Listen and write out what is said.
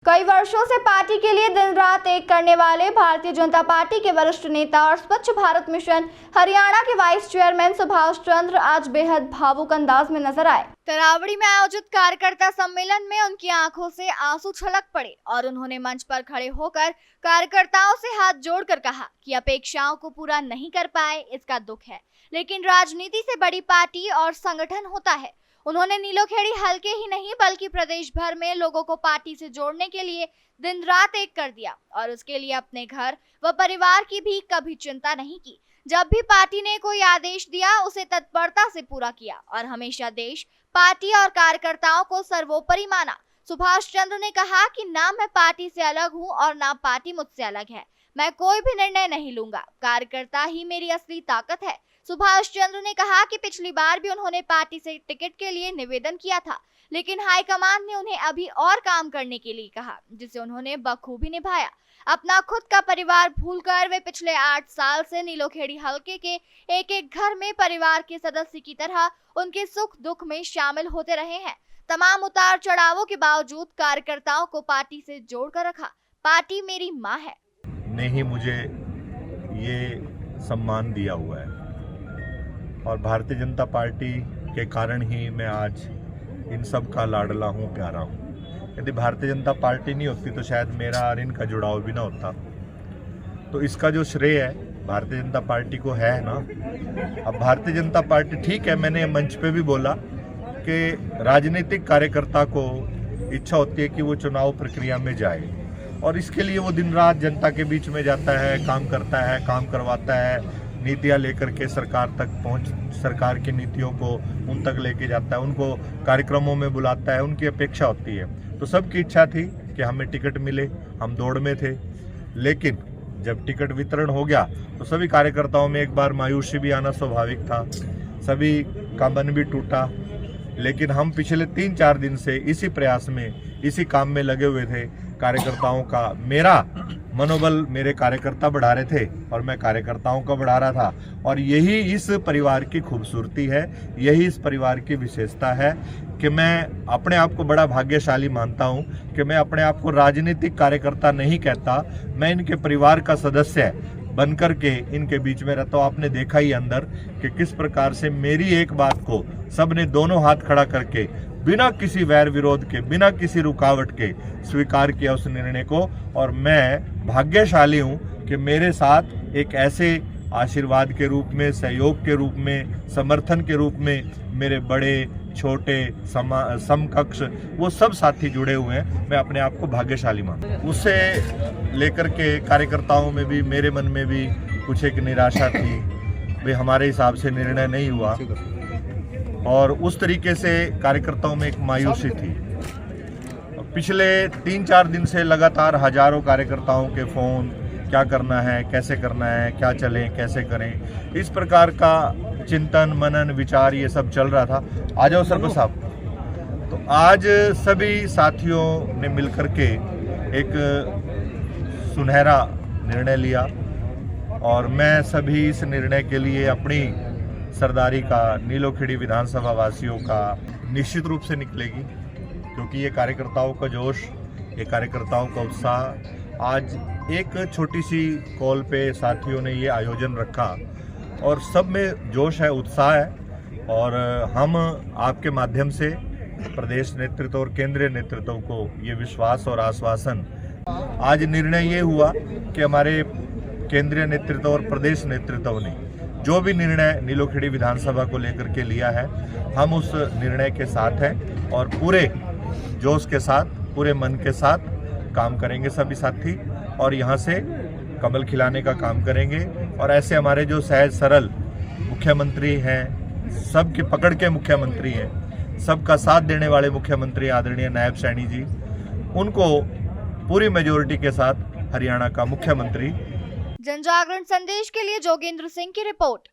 कई वर्षों से पार्टी के लिए दिन रात एक करने वाले भारतीय जनता पार्टी के वरिष्ठ नेता और स्वच्छ भारत मिशन हरियाणा के वाइस चेयरमैन सुभाष चंद्र आज बेहद भावुक अंदाज में नजर आए। तरावड़ी में आयोजित कार्यकर्ता सम्मेलन में उनकी आंखों से आंसू छलक पड़े और उन्होंने मंच पर खड़े होकर कार्यकर्ताओं से हाथ जोड़कर कहा कि अपेक्षाओं को पूरा नहीं कर पाए इसका दुख है, लेकिन राजनीति से बड़ी पार्टी और संगठन होता है। उन्होंने नीलोखेड़ी हलके ही नहीं बल्कि प्रदेश भर में लोगों को पार्टी से जोड़ने के लिए दिन रात एक कर दिया और उसके लिए अपने घर व परिवार की भी कभी चिंता नहीं की। जब भी पार्टी ने कोई आदेश दिया उसे तत्परता से पूरा किया और हमेशा देश, पार्टी और कार्यकर्ताओं को सर्वोपरि माना। सुभाष चंद्र ने कहा कि ना मैं पार्टी से अलग हूं और ना पार्टी मुझसे अलग है। मैं कोई भी निर्णय नहीं लूंगा, कार्यकर्ता ही मेरी असली ताकत है। सुभाष चंद्र ने कहा कि पिछली बार भी उन्होंने पार्टी से टिकट के लिए निवेदन किया था, लेकिन हाईकमान ने उन्हें अभी और काम करने के लिए कहा, जिसे उन्होंने बखूबी निभाया। अपना खुद का परिवार भूलकर वे पिछले 8 साल से नीलोखेड़ी हलके के एक एक घर में परिवार के सदस्य की तरह उनके सुख दुख में शामिल होते रहे हैं। तमाम उतार चढ़ावों के बावजूद कार्यकर्ताओं को पार्टी से जोड़कर रखा। पार्टी मेरी माँ है। ने ही मुझे ये सम्मान दिया हुआ है और भारतीय जनता पार्टी के कारण ही मैं आज इन सब का लाडला हूँ, प्यारा हूँ। यदि भारतीय जनता पार्टी नहीं होती तो शायद मेरा और इनका जुड़ाव भी ना होता। तो इसका जो श्रेय है भारतीय जनता पार्टी को है ना। अब भारतीय जनता पार्टी, ठीक है, मैंने मंच पे भी बोला कि राजनीतिक कार्यकर्ता को इच्छा होती है कि वो चुनाव प्रक्रिया में जाए और इसके लिए वो दिन रात जनता के बीच में जाता है, काम करता है, काम करवाता है, नीतियाँ लेकर के सरकार तक सरकार की नीतियों को उन तक लेके जाता है, उनको कार्यक्रमों में बुलाता है, उनकी अपेक्षा होती है। तो सबकी इच्छा थी कि हमें टिकट मिले, हम दौड़ में थे। लेकिन जब टिकट वितरण हो गया तो सभी कार्यकर्ताओं में एक बार मायूसी भी आना स्वाभाविक था, सभी का मन भी टूटा। लेकिन हम पिछले 3-4 दिन से इसी प्रयास में, इसी काम में लगे हुए थे। कार्यकर्ताओं का, मेरा मनोबल मेरे कार्यकर्ता बढ़ा रहे थे और मैं कार्यकर्ताओं का बढ़ा रहा था। और यही इस परिवार की खूबसूरती है, यही इस परिवार की विशेषता है कि मैं अपने आप को बड़ा भाग्यशाली मानता हूं कि मैं अपने आप को राजनीतिक कार्यकर्ता नहीं कहता, मैं इनके परिवार का सदस्य बनकर के इनके बीच में रहता हूं। आपने देखा ही अंदर कि किस प्रकार से मेरी एक बात को सबने दोनों हाथ खड़ा करके बिना किसी वैर विरोध के, बिना किसी रुकावट के स्वीकार किया उस निर्णय को। और मैं भाग्यशाली हूं कि मेरे साथ एक ऐसे आशीर्वाद के रूप में, सहयोग के रूप में, समर्थन के रूप में मेरे बड़े छोटे समकक्ष वो सब साथी जुड़े हुए हैं। मैं अपने आप को भाग्यशाली मानता हूं। उससे लेकर के कार्यकर्ताओं में भी, मेरे मन में भी कुछ एक निराशा थी, वे हमारे हिसाब से निर्णय नहीं हुआ और उस तरीके से कार्यकर्ताओं में एक मायूसी थी। पिछले 3-4 दिन से लगातार हजारों कार्यकर्ताओं के फ़ोन, क्या करना है, कैसे करना है, क्या चलें, कैसे करें, इस प्रकार का चिंतन, मनन, विचार ये सब चल रहा था। आ जाओ सरपंच साहब। तो आज सभी साथियों ने मिलकर के एक सुनहरा निर्णय लिया और मैं सभी इस निर्णय के लिए अपनी सरदारी का, नीलोखेड़ी विधानसभा वासियों का निश्चित रूप से निकलेगी, क्योंकि ये कार्यकर्ताओं का जोश, ये कार्यकर्ताओं का उत्साह। आज एक छोटी सी कॉल पे साथियों ने ये आयोजन रखा और सब में जोश है, उत्साह है। और हम आपके माध्यम से प्रदेश नेतृत्व और केंद्रीय नेतृत्व को ये विश्वास और आश्वासन, आज निर्णय ये हुआ कि हमारे केंद्रीय नेतृत्व और प्रदेश नेतृत्व ने जो भी निर्णय नीलोखेड़ी विधानसभा को लेकर के लिया है, हम उस निर्णय के साथ हैं और पूरे जोश के साथ, पूरे मन के साथ काम करेंगे सभी साथी और यहाँ से कमल खिलाने का काम करेंगे। और ऐसे हमारे जो सहज सरल मुख्यमंत्री हैं, सबके पकड़ के मुख्यमंत्री हैं, सबका साथ देने वाले मुख्यमंत्री आदरणीय नायब सैनी जी, उनको पूरी मेजोरिटी के साथ हरियाणा का मुख्यमंत्री। जनजागरण संदेश के लिए जोगेंद्र सिंह की रिपोर्ट।